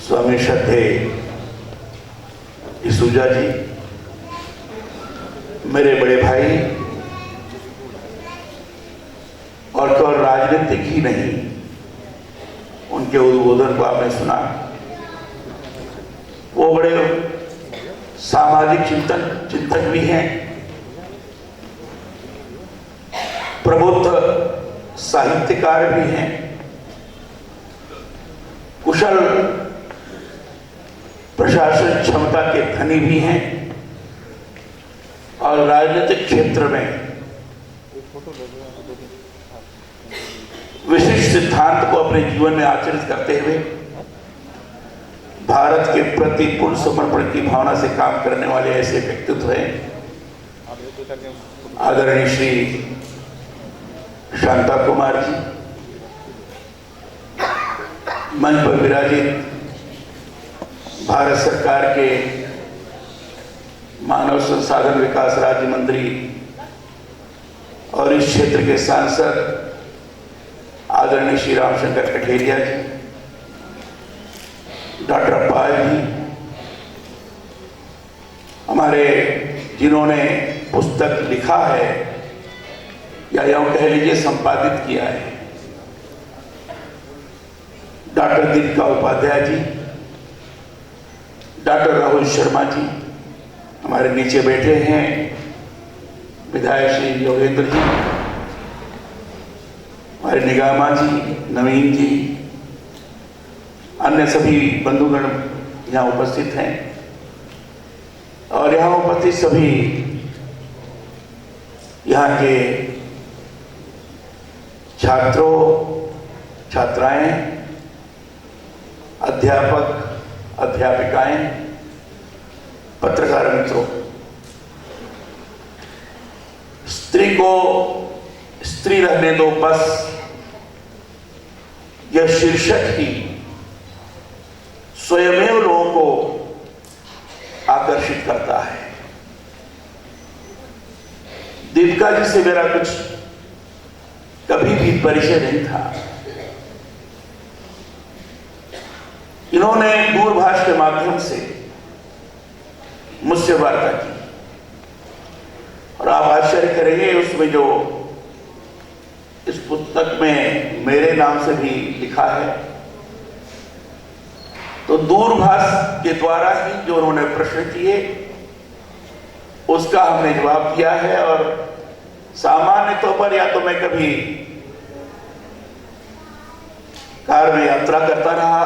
स्वामी श्रद्धे डिसूजा जी, मेरे बड़े भाई, और केवल राजनीतिक ही नहीं, उनके उद्बोधन को आपने सुना। वो बड़े सामाजिक चिंतक भी हैं, प्रबुद्ध साहित्यकार भी हैं, कुशल प्रशासन क्षमता के धनी भी हैं, और राजनीतिक क्षेत्र में विशिष्ट सिद्धांत को अपने जीवन में आचरित करते हुए भारत के प्रति पूर्ण समर्पण की भावना से काम करने वाले ऐसे व्यक्तित्व हैं आदरणीय श्री शांता कुमार जी, मंच पर विराजित भारत सरकार के मानव संसाधन विकास राज्य मंत्री और इस क्षेत्र के सांसद आदरणीय श्री रामशंकर कठेरिया जी, डॉक्टर पाल जी, हमारे जिन्होंने पुस्तक लिखा है या यूं कह लीजिए संपादित किया है, डॉक्टर दीपिका उपाध्याय जी, डॉक्टर राहुल शर्मा जी, हमारे नीचे बैठे हैं विधायक श्री योगेंद्र जी, हमारे निगामा जी, नवीन जी, अन्य सभी बंधुगण यहाँ उपस्थित हैं, और यहाँ उपस्थित सभी यहाँ के छात्रों, छात्राएं, अध्यापक, अध्यापिकाएं, पत्रकार मित्रों, स्त्री को स्त्री रहने दो बस, यह शीर्षक ही स्वयमेव लोगों को आकर्षित करता है। दीपिका जी से मेरा कुछ कभी भी परिचय नहीं था। इन्होंने दूरभाष के माध्यम से मुझसे वार्ता की, और आप आश्चर्य करेंगे उसमें जो इस पुस्तक में मेरे नाम से भी लिखा है, तो दूरभाष के द्वारा ही जो उन्होंने प्रश्न किए उसका हमने जवाब दिया है। और सामान्य तौर पर या तो मैं कभी कार में यात्रा करता रहा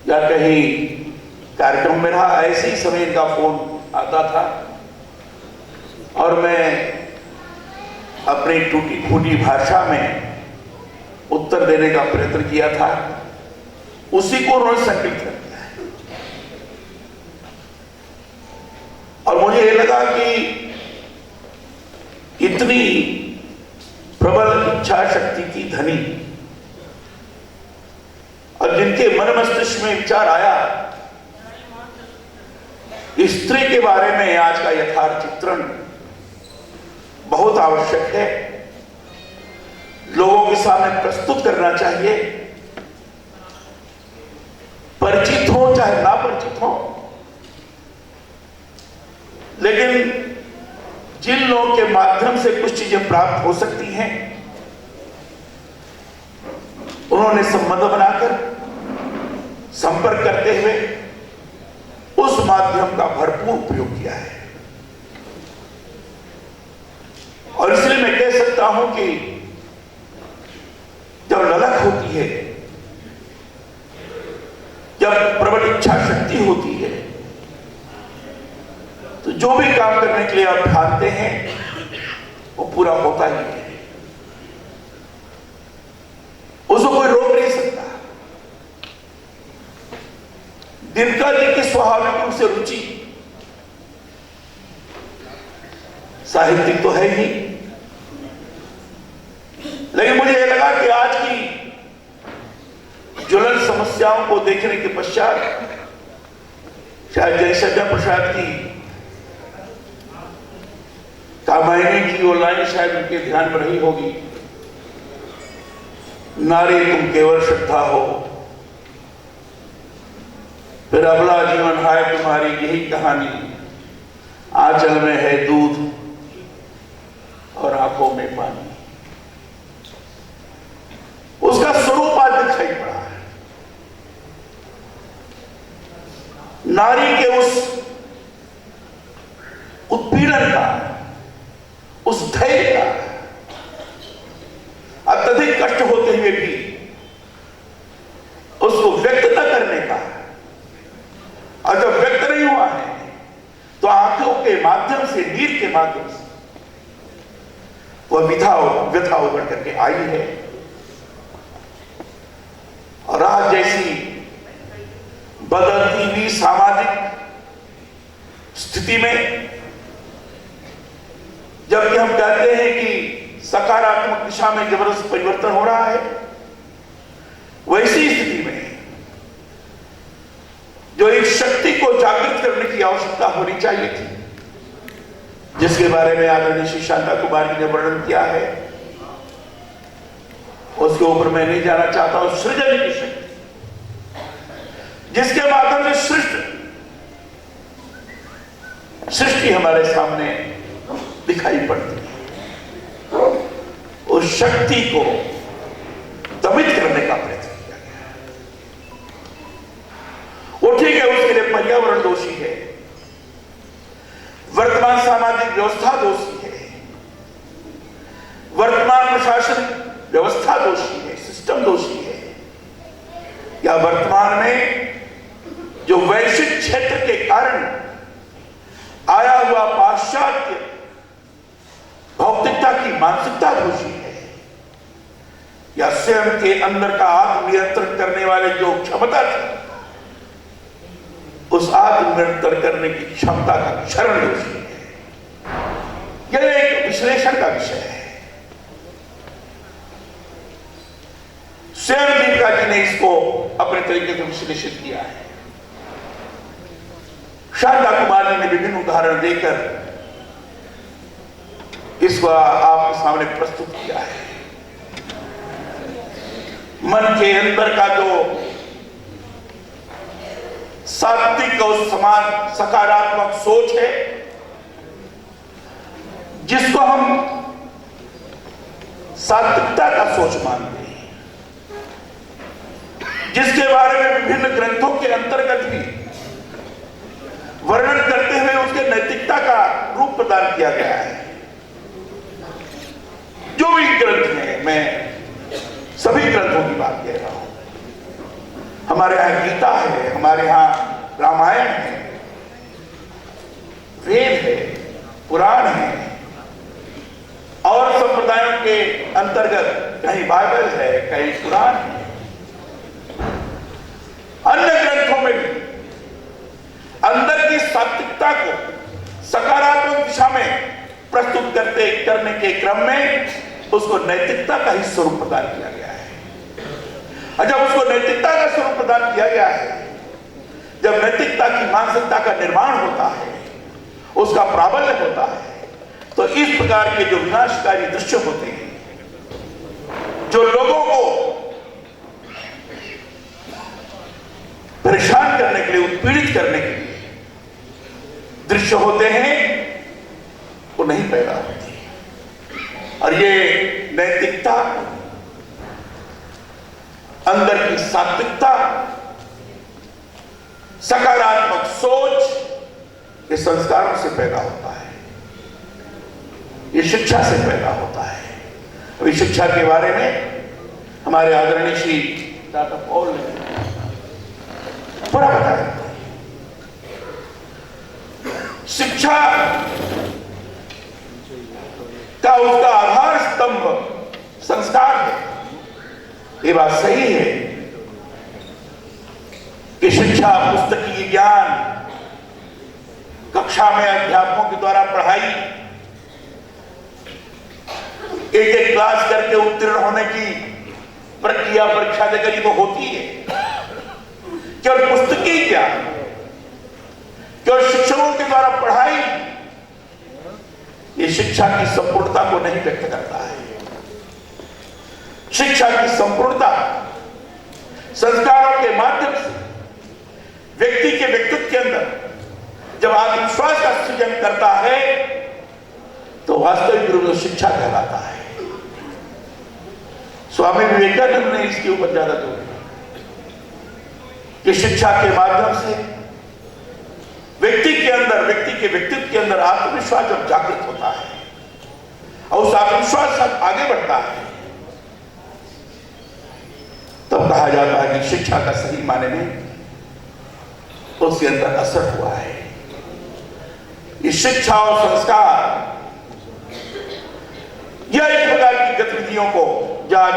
या कहीं कार्यक्रम में रहा, ऐसे ही समय इनका फोन आता था और मैं अपनी टूटी फूटी भाषा में उत्तर देने का प्रयत्न किया था, उसी को उन्होंने संकलित कर दिया है। और मुझे ये लगा कि इतनी प्रबल इच्छा शक्ति की धनी और जिनके मन मस्तिष्क में विचार आया, स्त्री के बारे में आज का यथार्थ चित्रण बहुत आवश्यक है, लोगों के सामने प्रस्तुत करना चाहिए, परिचित हो चाहे ना परिचित हो, लेकिन जिन लोगों के माध्यम से कुछ चीजें प्राप्त हो सकती हैं, उन्होंने संबंध बनाकर संपर्क करते हुए उस माध्यम का भरपूर उपयोग किया है। और इसलिए मैं कह सकता हूं कि जब ललक होती है, जब प्रबल इच्छा शक्ति होती है, तो जो भी काम करने के लिए आप ठानते हैं वो पूरा होता ही है, उसको कोई रोक नहीं सकता। दीपिका जी की स्वाभाविक रूप से रुचि साहित्यिक तो है ही, लेकिन मुझे यह लगा कि आज की ज्वलन समस्याओं को देखने के पश्चात शायद जयशंकर प्रसाद की कामायनी की वो लाइन शायद उनके ध्यान में रही होगी, नारी तुम केवल श्रद्धा हो, फिर अबला जीवन है तुम्हारी यही कहानी, आंचल में है दूध और आंखों में पानी। उसका स्वरूप आज दिखाई पड़ा है। नारी के उस उत्पीड़न का, उस धैर्य का, अत्यधिक कष्ट होते हुए भी उसको व्यक्त न करने का, और जब व्यक्त नहीं हुआ है तो आंखों के माध्यम से, नीर के माध्यम से वह व्यथा उभर करके आई है। और आज जैसी बदलती हुई सामाजिक स्थिति में जबकि हम कहते हैं कि सकारात्मक दिशा में जबरदस्त परिवर्तन हो रहा है, वैसी स्थिति में जो एक शक्ति को जागृत करने की आवश्यकता होनी चाहिए थी, जिसके बारे में आदरणीय श्री शांता कुमार जी ने वर्णन किया है, उसके ऊपर मैं नहीं जाना चाहता हूं। सृजन की शक्ति, जिसके माध्यम से सृष्टि हमारे सामने दिखाई पड़ती है, उस शक्ति को दमित करने का प्रयत्न किया गया है। वो ठीक है, उसके लिए पर्यावरण दोषी है, वर्तमान सामाजिक व्यवस्था दोषी है, वर्तमान प्रशासन व्यवस्था दोषी है, सिस्टम दोषी है, या वर्तमान में जो वैश्विक क्षेत्र के कारण आया हुआ पाश्चात्य भौतिकता की मानसिकता दोषी है, या स्वयं के अंदर का आत्मनियंत्रण करने वाले जो क्षमता थी, उस आत्मनियंत्रण करने की क्षमता का क्षरण दोषी है। यह एक विश्लेषण का विषय है। स्वयं दीपिका जी ने इसको अपने तरीके से विश्लेषित किया है। शांता कुमार जी ने विभिन्न उदाहरण देकर इसको आपके सामने प्रस्तुत किया है। मन के अंदर का जो सात्विक और समान सकारात्मक सोच है, जिसको हम सात्विकता का सोच मानते हैं, जिसके बारे में विभिन्न ग्रंथों के अंतर्गत भी वर्णन करते हुए उसके नैतिकता का रूप प्रदान किया गया है। जो भी ग्रंथ हैं, मैं सभी ग्रंथों की बात कह रहा हूं। हमारे यहां गीता है, हमारे यहां रामायण है, वेद है, पुराण है, और संप्रदायों के अंतर्गत कहीं बाइबल है, कहीं कुरान है। अन्य ग्रंथों में भी अंदर की सात्विकता को सकारात्मक दिशा में प्रस्तुत करने के क्रम में उसको नैतिकता का ही स्वरूप प्रदान किया गया है। और जब उसको नैतिकता का स्वरूप प्रदान किया गया है, जब नैतिकता की मानसिकता का निर्माण होता है, उसका प्राबल्य होता है, तो इस प्रकार के जो विनाशकारी दृश्य होते हैं, जो लोगों को परेशान करने के लिए, उत्पीड़ित करने के लिए दृश्य होते हैं, वो नहीं पैदा होती। और ये नैतिकता, अंदर की सात्विकता, सकारात्मक सोच, ये संस्कारों से पैदा होता है, ये शिक्षा से पैदा होता है। अभी शिक्षा के बारे में हमारे आदरणीय श्री डॉक्टर पॉल ने बड़ा बताया। शिक्षा का उसका आधार स्तंभ संस्कार है। ये बात सही है कि शिक्षा, पुस्तकीय ज्ञान, कक्षा में अध्यापकों के द्वारा पढ़ाई, एक एक क्लास करके उत्तीर्ण होने की प्रक्रिया, परीक्षा देकर ये तो होती है। केवल पुस्तकीय ज्ञान, केवल शिक्षकों के द्वारा पढ़ाई, ये शिक्षा की संपूर्णता को नहीं व्यक्त करता है। शिक्षा की संपूर्णता संस्कारों के माध्यम से व्यक्ति व्यक्ति के व्यक्तित्व के अंदर जब आत्मविश्वास का सृजन करता है तो वास्तविक रूप में शिक्षा कहलाता है। स्वामी विवेकानंद ने इसके ऊपर ज्यादा जोर दिया कि शिक्षा के माध्यम से व्यक्ति के अंदर, व्यक्ति के व्यक्तित्व के अंदर आत्मविश्वास जब जागृत होता है और उस आत्मविश्वास से आगे बढ़ता है तब कहा जाता है कि शिक्षा का सही माने में उसके अंदर असर हुआ है। ये शिक्षा और संस्कार या इस प्रकार की गतिविधियों को आज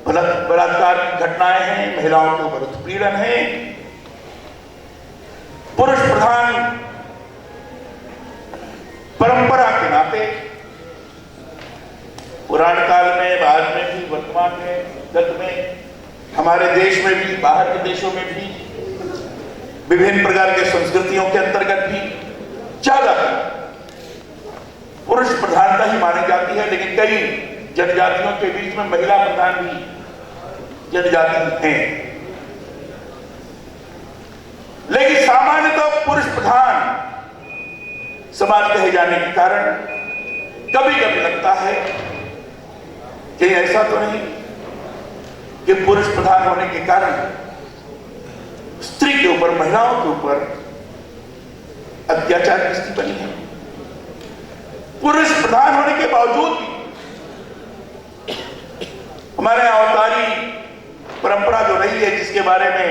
बलात्कार की घटनाएं हैं, महिलाओं के ऊपर उत्पीड़न है, पुरुष प्रधान परंपरा के नाते पुराण काल में, बाद में भी, वर्तमान में, गत में, हमारे देश में भी, बाहर के देशों में भी, विभिन्न प्रकार के संस्कृतियों के अंतर्गत भी ज्यादा पुरुष प्रधानता ही मानी जाती है। लेकिन कई जनजातियों के बीच में महिला प्रधान भी जनजाति हैं। लेकिन सामान्यतः पुरुष प्रधान समाज कहे जाने के कारण कभी कभी लगता है कि ऐसा तो नहीं कि पुरुष प्रधान होने के कारण स्त्री के ऊपर, महिलाओं के ऊपर अत्याचार की स्थिति बनी है। पुरुष प्रधान होने के बावजूद भी हमारे अवतारी परंपरा जो रही है, जिसके बारे में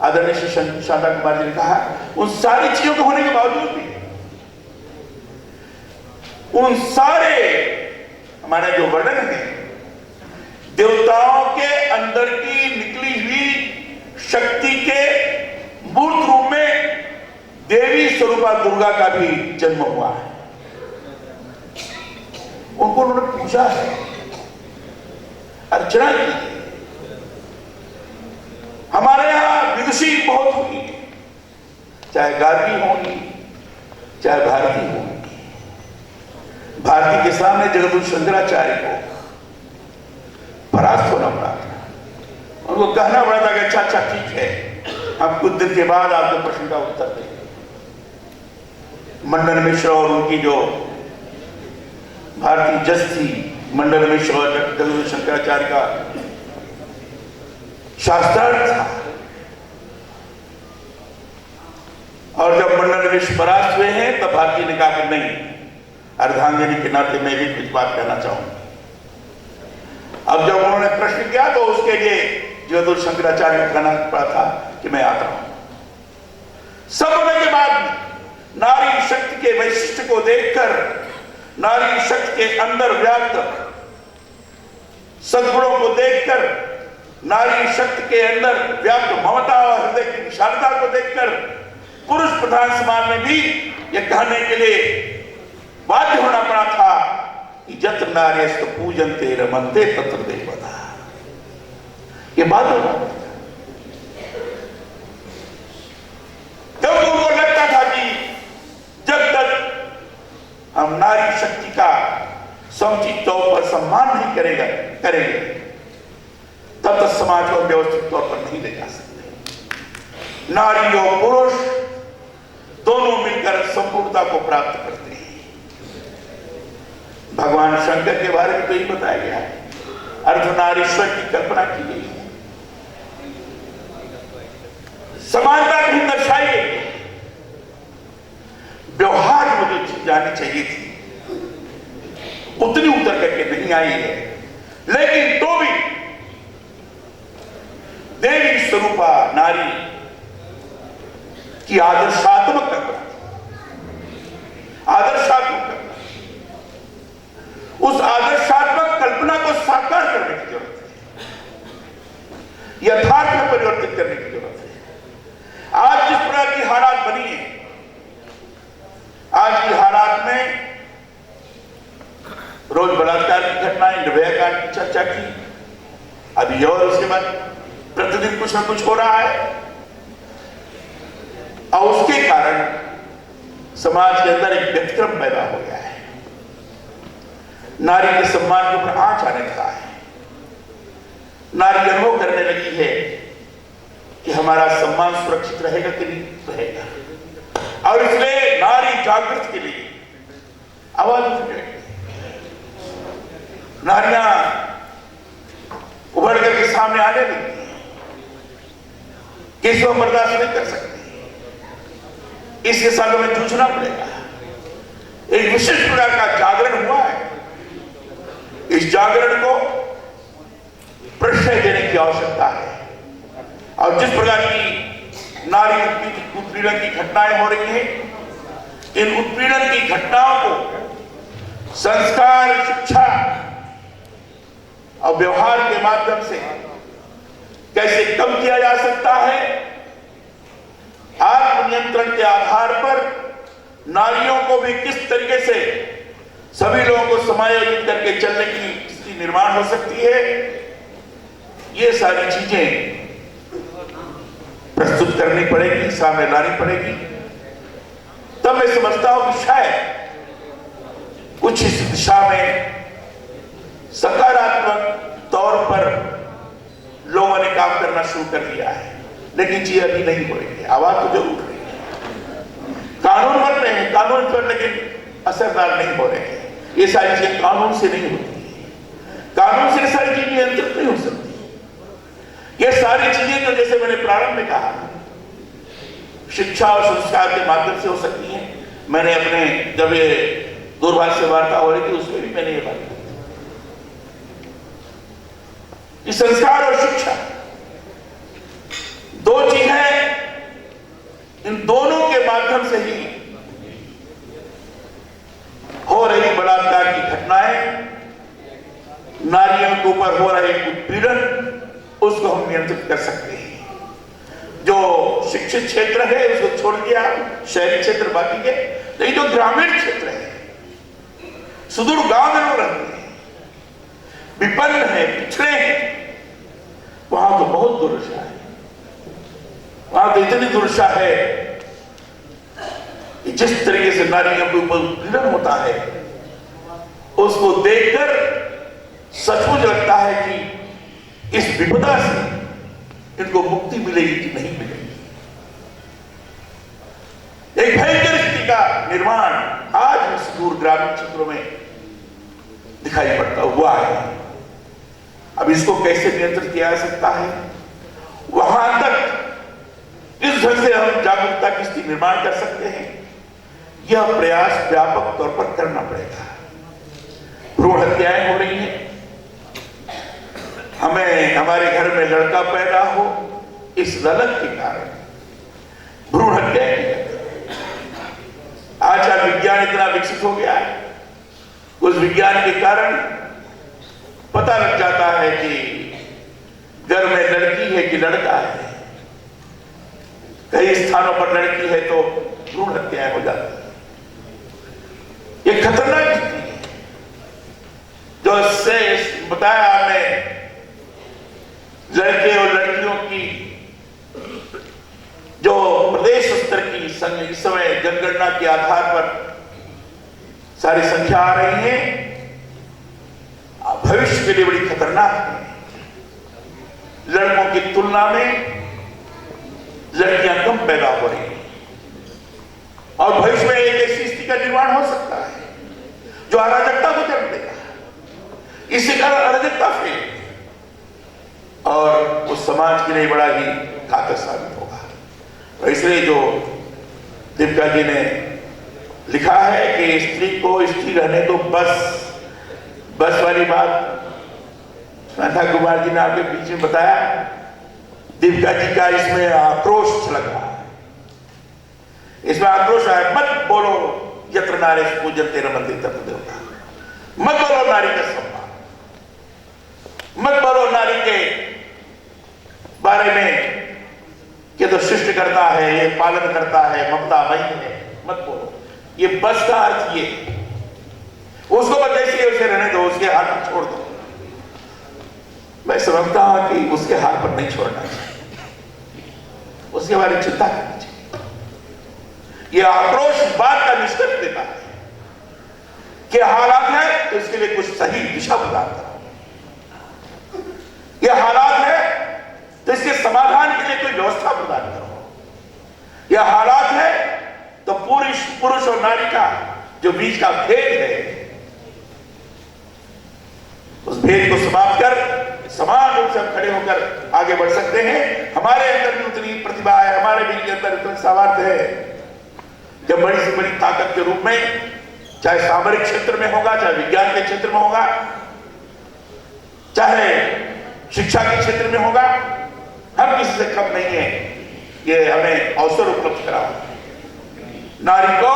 आदरणीय श्री शांता कुमार जी ने कहा, उन सारी चीजों के होने के बावजूद भी उन सारे हमारे जो वर्णन है देवताओं के अंदर की निकली हुई शक्ति के मूर्त रूप में देवी स्वरूपा दुर्गा का भी जन्म हुआ है। उनको उन्होंने पूजा है, अर्चना की है। हमारे यहां विदुषी बहुत होगी, चाहे गार्गी होगी, चाहे भारती होगी। भारती के सामने जगतगुरु शंकराचार्य को परास्त होना पड़ा था। उनको कहना पड़ा था कि अच्छा अच्छा ठीक है, हम कुछ दिन के बाद आपके प्रश्न का उत्तर देंगे। मंडन मिश्र और उनकी जो भारतीय जज थी, मंडन मिश्र और जगतगुरु शंकराचार्य का शास्त्रार्थ था, और जब मंडन मिश्र परास्त हुए हैं तब भारती ने कहा कि नहीं, अर्धांगिनी के नाते मैं भी कुछ बात कहना चाहूंगा। अब जब उन्होंने प्रश्न किया तो उसके लिए जगतगुरु शंकराचार्य को कहना पड़ा था कि मैं आता हूं। सब होने के बाद नारी शक्ति के वैशिष्ट्य को देखकर, नारी शक्ति के अंदर व्याप्त सद्गुणों को देखकर, नारी शक्ति के अंदर व्याप्त ममता और हृदय की विशालता को देखकर पुरुष प्रधान समाज में भी यह कहने के लिए बाध्य होना पड़ा था कि जत्र नार्यस्तु पूजन्ते रमन्ते तत्र देवता। ये बात होना पड़ा। जब उनको लगता था कि जब तक हम नारी शक्ति का समुचित तौर पर सम्मान नहीं करेंगे तब तक समाज को व्यवस्थित तौर पर नहीं ले जा सकते। नारी और पुरुष दोनों मिलकर संपूर्णता को प्राप्त करते हैं। भगवान शंकर के बारे में तो यही बताया गया है, अर्धनारीश्वर की कल्पना की गई है, समानता नहीं दर्शाई गई। व्यवहार में जो चीज जानी चाहिए थी उतनी उतर करके नहीं आई है, लेकिन तो भी देवी स्वरूपा नारी की आदर्शात्मक कल्पना, आदर्शात्मक कल्पना, उस आदर्शात्मक कल्पना को साकार करने की जरूरत है, यथार्थ में परिवर्तित करने की जरूरत है। आज जिस प्रकार की हालात बनी है, आज की हालात में रोज बलात्कार की घटनाएं, निर्भया कांड की चर्चा की, अभी और उसके बाद प्रतिदिन कुछ ना कुछ हो रहा है, और उसके कारण समाज के अंदर एक व्यतिक्रम पैदा हो गया है। नारी के सम्मान के ऊपर आंच आने लगा है। नारी अनुभव करने लगी है कि हमारा सम्मान सुरक्षित रहेगा कि नहीं रहेगा। और इसलिए नारी जागृति के लिए आवाज उठाएं। नारियां उभर करके सामने आने लगी कि इसको बर्दाश्त नहीं कर सकते, इसके साथ हमें जूझना पड़ेगा। एक विशेष प्रकार का जागरण हुआ है। इस जागरण को प्रश्रय देने की आवश्यकता है। और जिस प्रकार की नारी उत्पीड़न की घटनाएं हो रही हैं, इन उत्पीड़न की घटनाओं को संस्कार, शिक्षा और व्यवहार के माध्यम से कैसे कम किया जा सकता है, आत्मनियंत्रण के आधार पर नारियों को भी किस तरीके से सभी लोगों को समायोजित करके चलने की स्थिति निर्माण हो सकती है, ये सारी चीजें प्रस्तुत करनी पड़ेगी, सामने लानी पड़ेगी। तब मैं समझता हूं कि शायद कुछ इस दिशा में सकारात्मक तौर पर लोगों ने काम करना शुरू कर दिया है। लेकिन चीज अभी नहीं हो रही है, आवाज तो जरूर उठ रही है। कानून बन रहे हैं, कानून पर लेकिन असरदार नहीं हो रहे हैं। ये सारी चीजें कानून से नहीं होती है, कानून से सारी चीजें नियंत्रित नहीं हो सकती। ये सारी चीजें जो जैसे मैंने प्रारंभ में कहा शिक्षा और संस्कार के माध्यम से हो सकती हैं। मैंने अपने जब ये दूरभाष से वार्ता हो रही थी उसमें भी मैंने ये बात कही कि संस्कार और शिक्षा दो चीज है, इन दोनों के माध्यम से ही हो रही बलात्कार की घटनाएं, नारियों के ऊपर हो रहे उत्पीड़न, उसको हम नियंत्रित कर सकते हैं। जो शिक्षित क्षेत्र है उसको छोड़ दिया, शहरी क्षेत्र बाकी के, लेकिन जो ग्रामीण क्षेत्र है, सुदूर गांव में लोग रहते हैं, विपन्न है, पिछड़े हैं, वहां तो बहुत दुर्दशा है। वहां तो इतनी दुर्दशा है कि जिस तरीके से नारियों के ऊपर उत्पीड़न होता है उसको देखकर सचमुच लगता है कि इस विपदा से इनको मुक्ति मिलेगी कि नहीं मिलेगी। एक भयंकर स्थिति का निर्माण आज सुदूर ग्रामीण क्षेत्रों में दिखाई पड़ता हुआ है। अब इसको कैसे नियंत्रित किया जा सकता है, वहां तक इस ढंग से हम जागरूकता की स्थिति निर्माण कर सकते हैं, यह प्रयास व्यापक तौर पर करना पड़ेगा। भ्रूण हत्याएं हो रही हैं, हमें हमारे घर में लड़का पैदा हो इस ललक के कारण भ्रूण हत्या की जाती है। आज का विज्ञान इतना विकसित हो गया है, उस विज्ञान के कारण पता लग जाता है कि घर में लड़की है कि लड़का है। कई स्थानों पर लड़की है तो भ्रूण हत्याएं हो जाती है। ये खतरनाक स्थिति है जो इससे बताया आपने, लड़के और लड़कियों की जो प्रदेश स्तर की इस समय जनगणना के आधार पर सारी संख्या आ रही है, भविष्य के लिए बड़ी खतरनाक है। लड़कों की तुलना में लड़कियां कम पैदा हो रही हैं और भविष्य में एक ऐसी स्थिति का निर्माण हो सकता है जो अराजकता को जन्म देगा। इससे कारण अराजकता फैलेगी और उस समाज के लिए बड़ा ही घातक साबित होगा। और इसलिए जो दीपिका जी ने लिखा है कि स्त्री को स्त्री रहने दो, बस वाली बात श्वेता कुमार जी ने आपके बीच में बताया। दीपिका जी का इसमें आक्रोश लग रहा है, इसमें आक्रोश है, मत बोलो यत्र नारी पूजन तेरा मंदिर तत्व देवता, मत बोलो नारी का सम्मान, मत बोलो नारी के बारे में कि तो सृष्टि करता है, ये पालन करता है, ममता मई है, मत बोलो। ये बस का अर्थ ये, उसको बस जैसे उसे रहने दो, उसके हाथ पर छोड़ दो। मैं समझता हूं कि उसके हाथ पर नहीं छोड़ना चाहिए, उसके बारे में चिंता करनी चाहिए। यह आक्रोश बात का निष्कर्ष देता है कि हालात है तो इसके लिए कुछ सही दिशा प्रदान करो, यह हालात है तो इसके समाधान के लिए कोई व्यवस्था जो बीच का भेद है, उस भेद को समाप्त कर समान रूप से हम खड़े होकर आगे बढ़ सकते हैं। हमारे अंदर भी उतनी प्रतिभा है, हमारे भी अंदर उतना सामर्थ्य है, जब बड़ी से बड़ी ताकत के रूप में, चाहे सामरिक क्षेत्र में होगा, चाहे विज्ञान के क्षेत्र में होगा, चाहे शिक्षा के क्षेत्र में होगा, हम किसी से कम नहीं है। ये हमें अवसर उपलब्ध करा, नारी को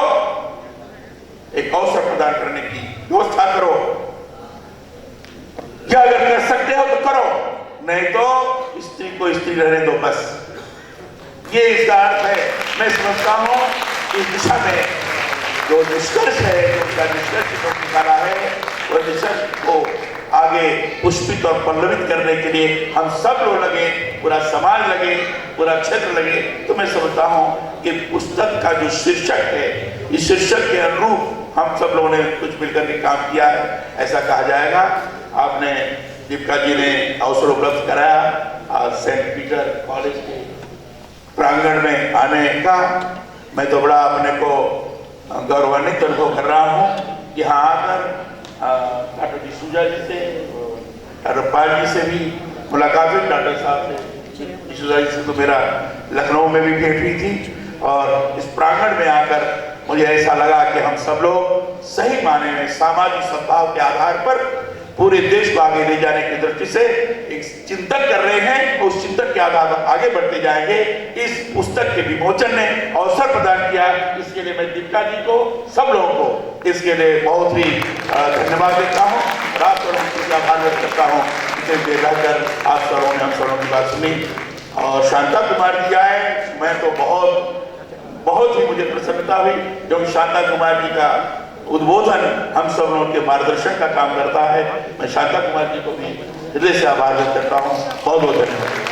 एक अवसर प्रदान करने की व्यवस्था करो। क्या अगर कर सकते हो तो करो, नहीं तो स्त्री को स्त्री रहने दो, बस ये इसका अर्थ है। मैं समझता हूं इस दिशा में जो निष्कर्ष है, जो निष्कर्ष जो निकाला है, वह निष्कर्ष को आगे पुष्पित और पल्लवित करने के लिए हम सब लोग लगे, पूरा समाज लगे, पूरा क्षेत्र लगे। तो मैं समझता हूं कि पुस्तक का जो शीर्षक है, इस शीर्षक के अनुरूप हम सब लोगों ने कुछ मिलकर के काम किया है, ऐसा कहा जाएगा। आपने दीपिका जी ने अवसर उपलब्ध कराया सेंट पीटर कॉलेज के प्रांगण में आने का। मैं तो बड़ा अपने को गौरवान्वित अनुभव कर रहा हूँ। यहाँ आकर डॉक्टर डिसूजा जी से, डॉक्टर पाल जी से भी मुलाकात हुई, डॉक्टर साहब से, डिसूजा जी से तो मेरा लखनऊ में भी भेंट हुई थी। और इस प्रांगण में आकर मुझे ऐसा लगा कि हम सब लोग सही माने में सामाजिक सद्भाव के आधार पर पूरे देश को आगे ले जाने की दृष्टि से एक चिंतन कर रहे हैं। उस चिंतन के आधार पर आगे बढ़ते जाएंगे। इस पुस्तक के विमोचन ने अवसर प्रदान किया, इसके लिए मैं दीपिका जी को, सब लोगों को इसके लिए बहुत ही धन्यवाद देता हूँ। आप सबों का आभार व्यक्त करता हूँ। इसे देर रहकर आप सबों ने हम सबों की बात सुनी और शांता कुमार जी आए। मैं तो बहुत ही मुझे प्रसन्नता हुई, क्योंकि शांता कुमार जी का उद्बोधन हम सब लोगों के मार्गदर्शन का काम करता है। मैं शांता कुमार जी को भी हृदय से आभार व्यक्त करता हूँ। बहुत बहुत धन्यवाद।